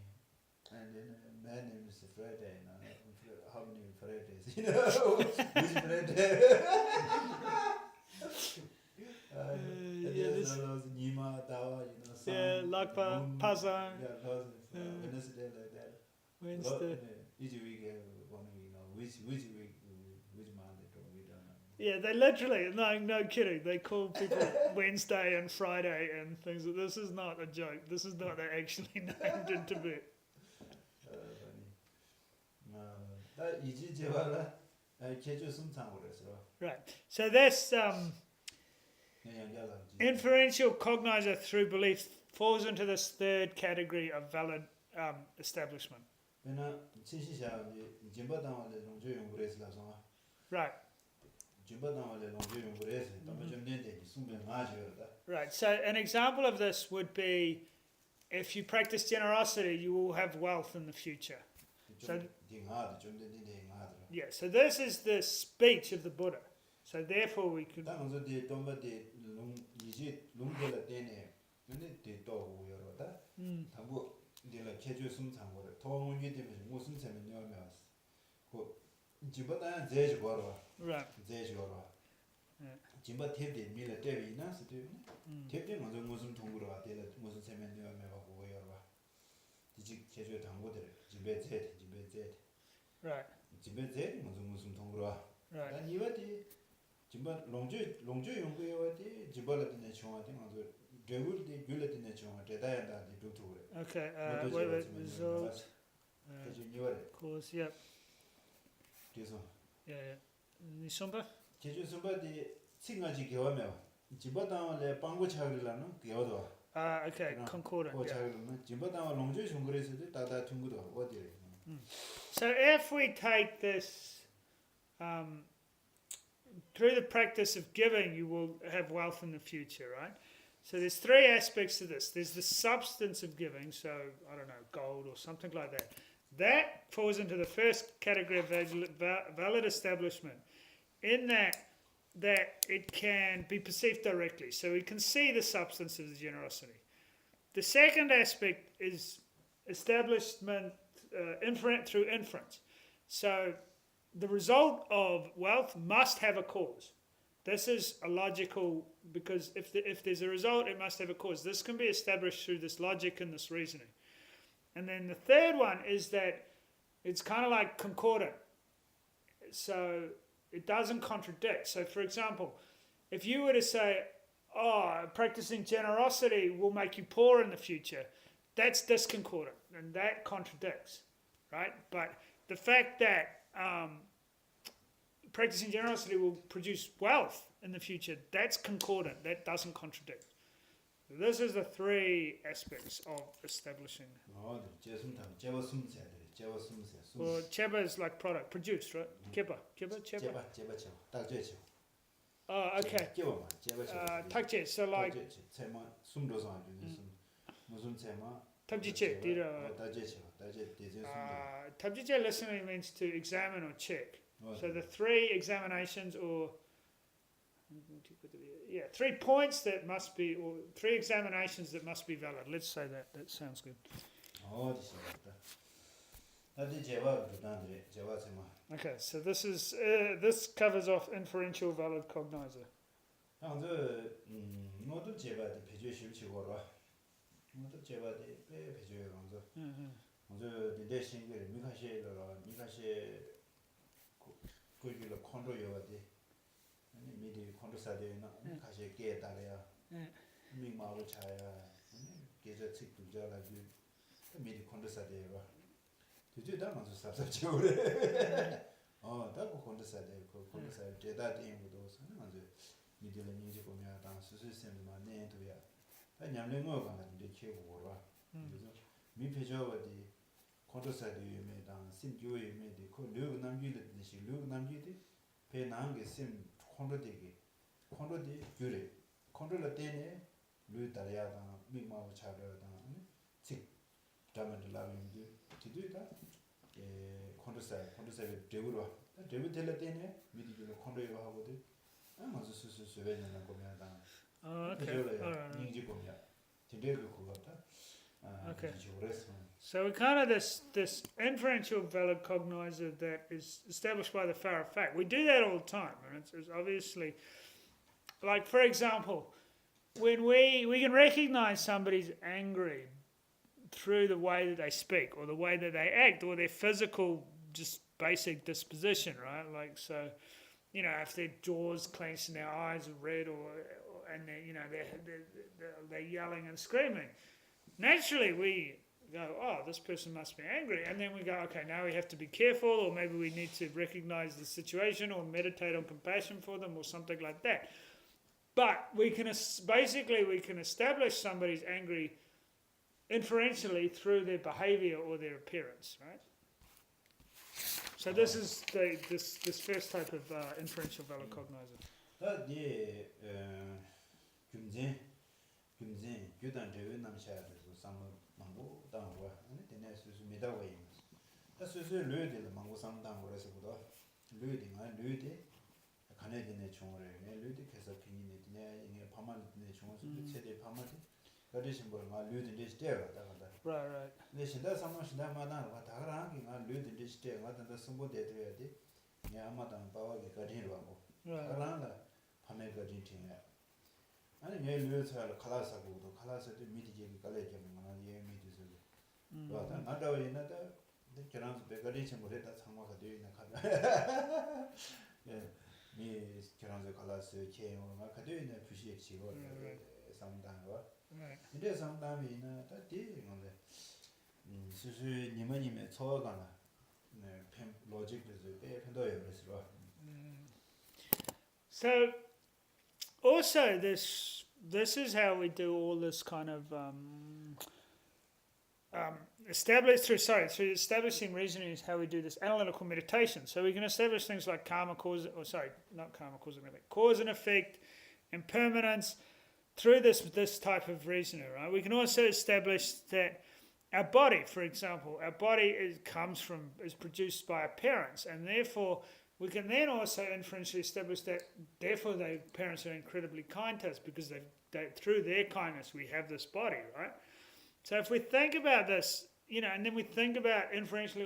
And then my name is Friday. How many Fridays? Which Friday? There's those Nima, Dawa, some.
Yeah, Lakpa, Pasang.
Yeah, lots of Wednesday like that.
Wednesday.
Each week, one week, which week, which month, we don't know.
Yeah, they literally, no kidding, they call people Wednesday and Friday and things. This is not a joke. This is not actually named in Tibet. Right. So that's inferential cognizer through belief falls into this third category of valid establishment. Right. Right. So an example of this would be if you practice generosity, you will have wealth in the future. So, yeah, so this is the speech of the Buddha. So therefore we could...
내가 제주 숨상 거를 통운이 되면 무슨 재면 녀면 왔어. 그 집보다 제주 걸어.
Right.
제주 걸어.
Yeah.
집보 탭데 밀에 탭이나 스텝이.
Mm.
탭데 먼저 무슨 통으로 가 되는 무슨 재면 녀면 하고 왜 열어. 뒤직 제주 당고들 집에 제
Right.
집에 제 무슨 통으로 와.
Right.
난 이거지. 집보 롱주 용구여지 집보라든지 중앙에 먼저 레벨이 줄레든지 중앙에 대다야다 두두 그래.
Okay.
What
Wait. Result.
그래서 이거를
Course. Yep.
그래서
Yeah. Nisumba.
제주 선바디 생각이 겨우면 집보다는 방고 차글라는 겨우도
Okay.
그럼
Concordant.
고
Yeah.
차글은 집보다는 롱주 중거리에서도 다다 중고도 어디래.
So if we take this through the practice of giving, you will have wealth in the future, right? So there's three aspects to this. There's the substance of giving, so I don't know, gold or something like that. That falls into the first category of valid establishment, in that it can be perceived directly, so we can see the substance of the generosity. The second aspect is establishment through inference. So the result of wealth must have a cause. This is a logical, because if there's a result, it must have a cause. This can be established through this logic and this reasoning. And then the third one is that it's kind of like concordant. So it doesn't contradict. So for example, if you were to say, practicing generosity will make you poor in the future, that's discordant, and that contradicts, right? But the fact that practicing generosity will produce wealth in the future, that's concordant, that doesn't contradict. So this is the three aspects of establishing. Well, cheba is like product, produced, right? Cheba. Oh, okay. Takje, so like tabjiche, tabjiche listening means to examine or check. So the three examinations, or 3 points that must be, or 3 examinations that must be valid. Let's say that. That sounds good. Okay, so this covers off inferential valid cognizer.
미리 콘도사데나 가시 깨달아야 미마고 차야 계절 측두자라고 미리 콘도사데가 뒤뒤다 먼저 삽삽지오래 다고 콘도사데 그 콘도사데 대다대인도 선은 먼저 미디를 인지 보면 다 수수쌤만 내도야 다 냠랭어 가는데 키우고 와 그래서 미페저어디 콘도사데 유메당 심교유메디 그 르그 남기듯이 르그 남기듯이 배낭게 심 콘도디 규래 콘도라 때네 루다야다 미마고 차려다 직 담을라는데 뒤뒤다 콘도사에 데브로 데브텔라 때네 미디로 콘도요 하고도 아마서 수수수에는 보면다
Okay. Alright.
닝지 보면 진대로 그거다
Okay.
지오레스
So we kind of this inferential valid cognizer that is established by the Farah fact. We do that all the time, and it's obviously, like for example, when we can recognize somebody's angry through the way that they speak, or the way that they act, or their physical just basic disposition, right? Like so, if their jaws clenched and their eyes are red, and they're yelling and screaming. Naturally, we go, this person must be angry. And then we go, okay, now we have to be careful, or maybe we need to recognize the situation or meditate on compassion for them or something like that. But we can establish somebody's angry inferentially through their behavior or their appearance, right? So this is this first type of inferential valid cognizer.
금진 교단 대회 남샤도 상무 망고 당과 아니 되네 수수 미다와이 다 수수 르데를 망고 상당 거래서보다 르데 가네디네 총으로 르데 계속 빈이네 이게 파마네 총으로 최대 파마디 가르친 걸 말류든 데스테가 다가다.
Right.
근데 신다 상마 신다 마다 와 다가랑 기 말류든 데스테 마다 승부 대돼야 돼. 내 아마다 바와게 가르쳐 봐고.
Right.
다가랑다 밤에 가르치네. 아니 내 류에서 칼라사고도 칼라서도 미디제기 깔래게 뭐나 예 미디서. 와다 나다와 있나다. 근데 저랑서 배가르친 거에다 상마가 되어 있는 카드. 예. 미 결혼서 갈라서 계획을 가지고 있는 부시의 직업 상담과
Right.
이래 상담이나 다 뒤인데 수수 님은님의 처가나 네 로직에서 배편도에 그래서
So also this is how we do all this kind of through establishing reasoning is how we do this analytical meditation. So we can establish things like cause and effect, impermanence through this type of reasoning, right? We can also establish that our body, for example, is produced by our parents, and therefore we can then also inferentially establish that therefore the parents are incredibly kind to us because they through their kindness we have this body, right? So if we think about this, and then we think about inferentially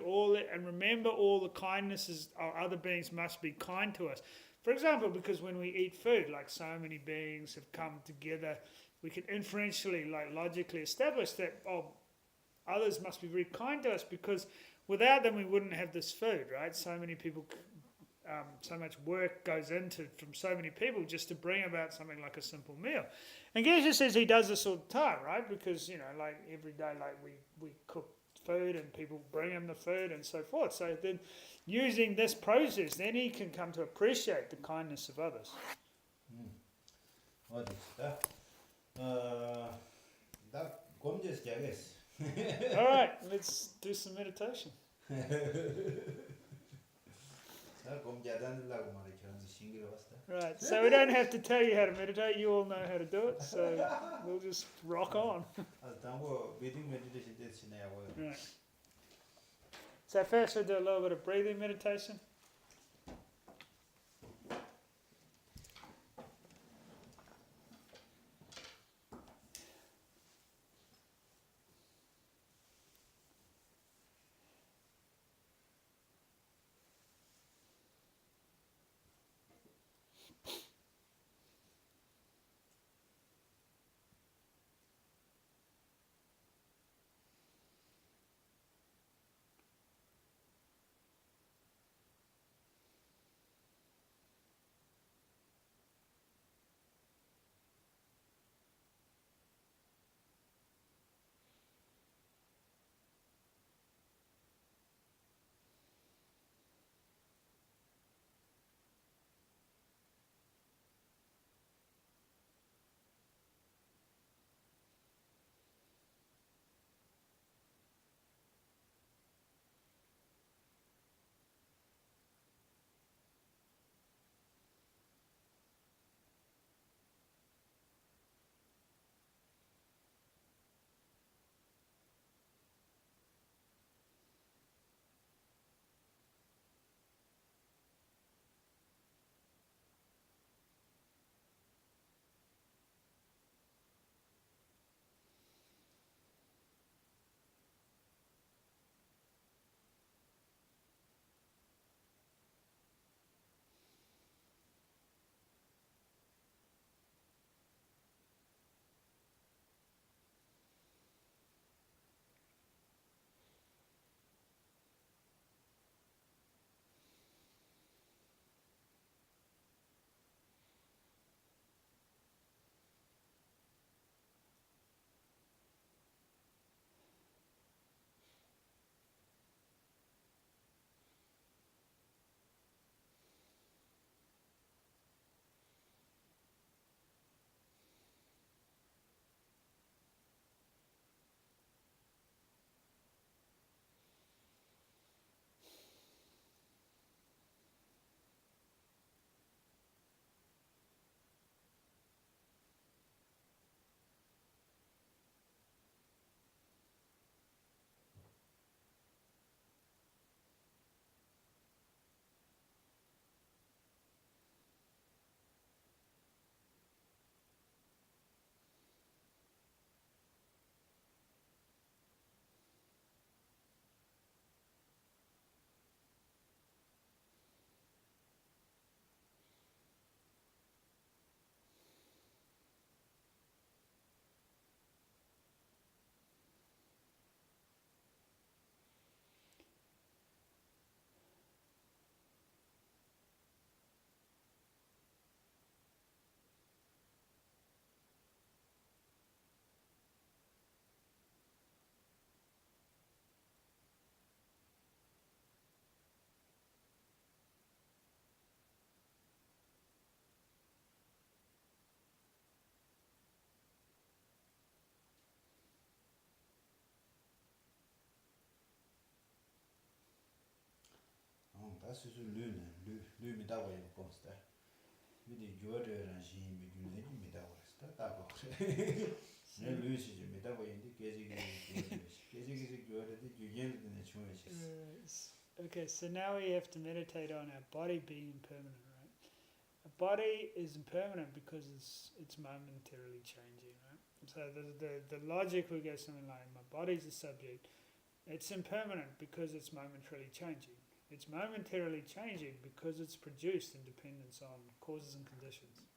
and remember all the kindnesses of other beings must be kind to us. For example, because when we eat food, like so many beings have come together, we can inferentially, logically establish that, others must be very kind to us because without them we wouldn't have this food, right? So many people, so much work goes into from so many people just to bring about something like a simple meal. And Geshe says he does this all the time, right? Because, every day, we cook food and people bring him the food and so forth. So then using this process, then he can come to appreciate the kindness of others. All right, let's do some meditation. Right, so we don't have to tell you how to meditate, you all know how to do it, so we'll just rock on. Right. So first we'll do a little bit of breathing meditation.
다 수수 류 미다고 해 콘스타 미디 조르랑 시 미디네 미다고 했다 다고 네 류시 미다고 인디 계지기 조르디 주연드네 추메시
Okay, so now we have to meditate on our body being impermanent, right? A body is impermanent because it's momentarily changing, right? So the logic would go something like, my body's a subject. It's impermanent because it's momentarily changing. It's momentarily changing because it's produced in dependence on causes and conditions.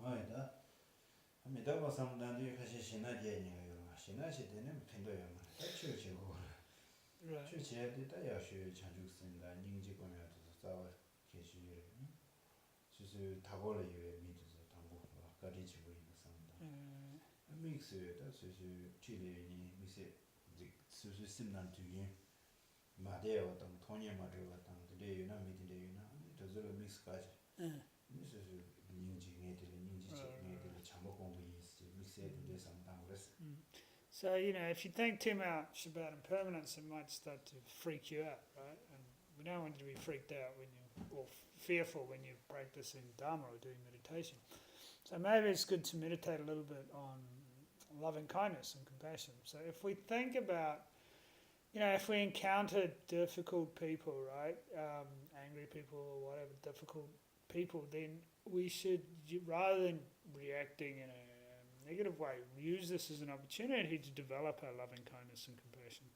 아이다 미다고 상담이 같이 신나게니요 신나시되는 팬도요 추치고
Right.
추치에다 야슈 chanjuksinda 닝지고면도 싸워 계시요 수수 다고래요 미드서 당고 가리지 보이는 상담 믹스에다 수수 칠레니 미세 수수 심난 뒤에 마데어 어떤 토니 마데어 어떤 데유나 미드데유나 저절로 믹스까지 미세수 닝지네들 참고 공부이 믹스에도 상담 그랬어.
So, if you think too much about impermanence, it might start to freak you out, right? And we don't want you to be freaked out or fearful when you're practicing Dharma or doing meditation. So maybe it's good to meditate a little bit on loving kindness and compassion. So if we think about, if we encounter difficult people, right, angry people or whatever, difficult people, then we should, rather than reacting in a negative way. Use this as an opportunity to develop our loving kindness and compassion.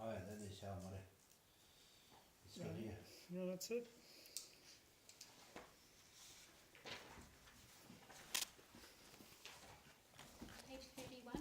Oh, yeah, then they shall marry. It's good here.
No, that's it.
Page 51.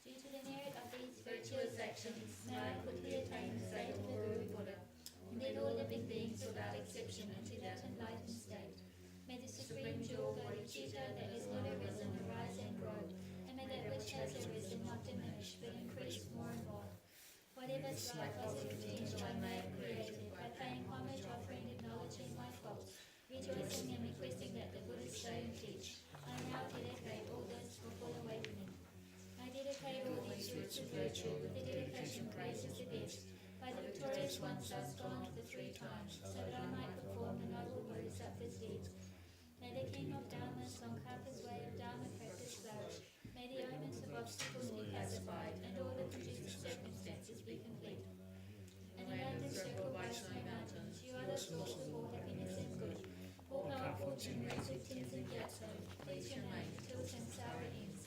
Due to the merit of these virtuous actions, may I quickly attain the state of the Guru Buddha, and lead all living beings without exception into that enlightened state. May the supreme jewel bodhicitta that is not arisen arise and grow, and may that which has arisen not diminish, but increase more and more. Whatever slight positive potential I may have created, by paying homage, offering, acknowledging my faults, rejoicing and requesting that the Buddhas say and teach, I now dedicate all this for full awakening. I dedicate all these roots of virtue with the dedication praised as the best, by the victorious ones thus gone to the 3 times, so that I might perform the noble Bodhisattva's deeds. May the king of Dharma, Tsongkhapa's way of Dharma practice flourish. May the omens of obstacles be pacified, and all the producing circumstances be complete. And the land encircled by snowy mountains, you are the source of all happiness and good. All power, fortune, race with tins and gyatso, please remain till samsara ends.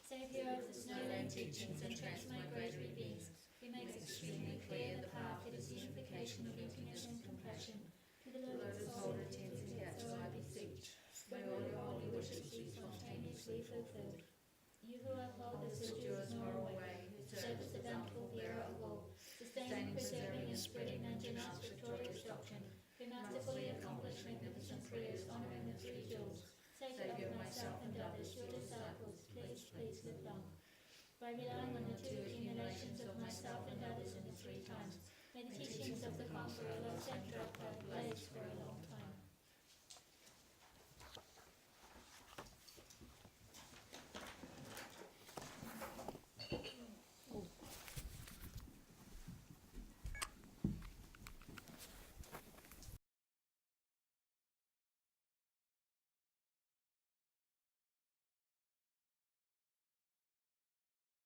Saviour of the snowland teachings and transmigratory beings, who makes extremely clear the path that is the unification of emptiness and compassion, to the lotus holder tins and gyatso I beseech, may all your holy wishes be spontaneously fulfilled. You who uphold the Siddha's moral way, who serve as the bountiful bearer of all, sustaining, preserving and spreading Anjanat's victorious doctrine, who masterfully accomplish magnificent prayers honouring the 3 jewels, Saviour of myself and others, your disciples, please live long. By relying on the 2 accumulations of myself and others in the 3 times, may the teachings of the conqueror Losang Drakpa blaze for a